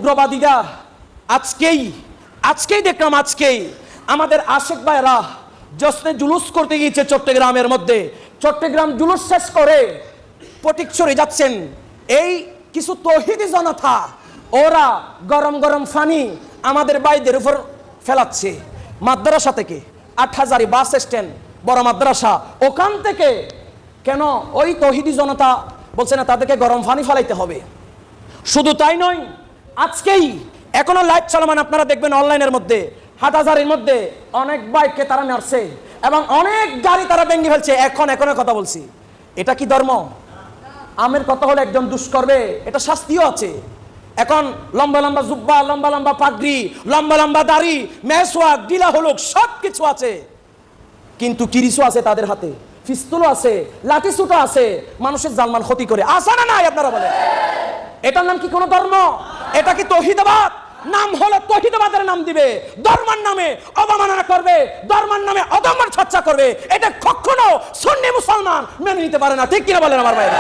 উগ্রবাদীরা আজকেই দেখলাম আমাদের আশেক ভাইরা জশ্নে জুলুস করতে গিয়েছে চট্টগ্রামের মধ্যে। চট্টগ্রাম জুলুস শেষ করে ফটিকছড়ি যাচ্ছেন এই কিছু তৌহিদি জনতা, ওরা গরম গরম পানি আমাদের ভাইদের উপর ফেলাচ্ছে। মাদ্রাসা থেকে ৮০০০ বাস স্ট্যান্ড বড় মাদ্রাসা, ওখান থেকে কেন ওই তৌহিদি জনতা বলছে না তাদেরকে গরম পানি ফেলাইতে হবে? শুধু তাই নয়, আজকেই এখনো লাইভ চলমান, আপনারা দেখবেন অনলাইনের মধ্যে হাটহাজারীর মধ্যে অনেক বাইককে তারা মারছে এবং অনেক গাড়ি তারা ভেঙে ফেলছে। এখন কথা বলছি, এটা কি ধর্ম? আমের কথা হলো একজন দুষ করবে, এটা শাস্তিও আছে। এখন লম্বা লম্বা জুব্বা, লম্বা লম্বা পাগড়ি, লম্বা লম্বা দাড়ি, মেসওয়াক, ডিলা হলুক সব কিছু আছে, কিন্তু কিরিসও আছে তাদের হাতে, পিস্তলও আছে, লাঠি ছুটা আছে, মানুষের জানমান ক্ষতি করে। আছে না নাই আপনারা বলেন? এটার নাম কি কোনো ধর্ম? এটা কি তৌহিদবাদ? নাম হলো তৌহিদবাদের নাম দিবে, ধর্মের নামে অবমাননা করবে, ধর্মের নামে অধর্মের চর্চা করবে, এটা কখনো সুন্নি মুসলমান মেনে নিতে পারে না। ঠিক কিনা বলেন আমার ভাইরা?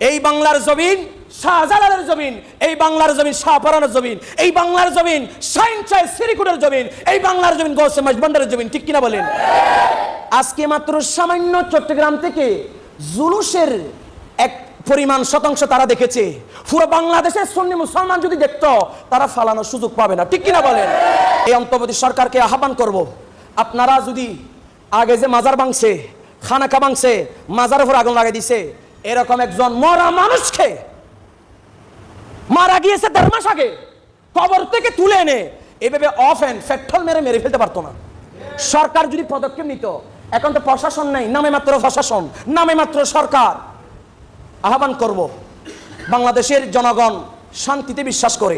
এই বাংলার জমিন শাহজালালের জমিন, এই বাংলার জমিন শাহপরানের জমিন, এই বাংলার জমিন শাইন চাই সিরিকুটের জমিন, এই বাংলার জমিন গৌসে মাঝবান্ডারের জমিন। ঠিক কিনা বলেন? আজকে মাত্র সামান্য চট্টগ্রাম থেকে জুলুসের এক পরিমাণ শতাংশ তারা দেখেছে, পুরো বাংলাদেশের সুন্নি মুসলমান যদি দেখতো তারা ফালানোর সুযোগ পাবে না। ঠিক কিনা বলেন? এই অন্তর্বর্তী সরকারকে আহ্বান করব, আপনারা যদি আগে যে মাজার ভাঙছে, খানাকা ভাঙছে, মাজার উপর আগুন লাগাই দিছে, এরকম একজন মরা মানুষকে মারা গিয়েছে ১.৫ মাস আগে, কবর থেকে তুলে এনে এভাবে অফ এন্ড পেট্রোল মেরে ফেলতে পারতো না। সরকার যদি পদক্ষেপ নিত, এখন তো প্রশাসন নেই, নামে মাত্র প্রশাসন, নামে মাত্র সরকার। আহ্বান করব, বাংলাদেশের জনগণ শান্তিতে বিশ্বাস করে,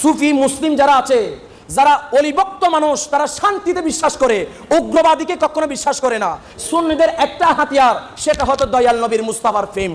সুফি মুসলিম যারা আছে, যারা অলিভক্ত মানুষ, তারা শান্তিতে বিশ্বাস করে, উগ্রবাদীকে কখনো বিশ্বাস করে না। সুন্নিদের একটা হাতিয়ার, সেটা হতো দয়াল নবীর মুস্তাফার প্রেম।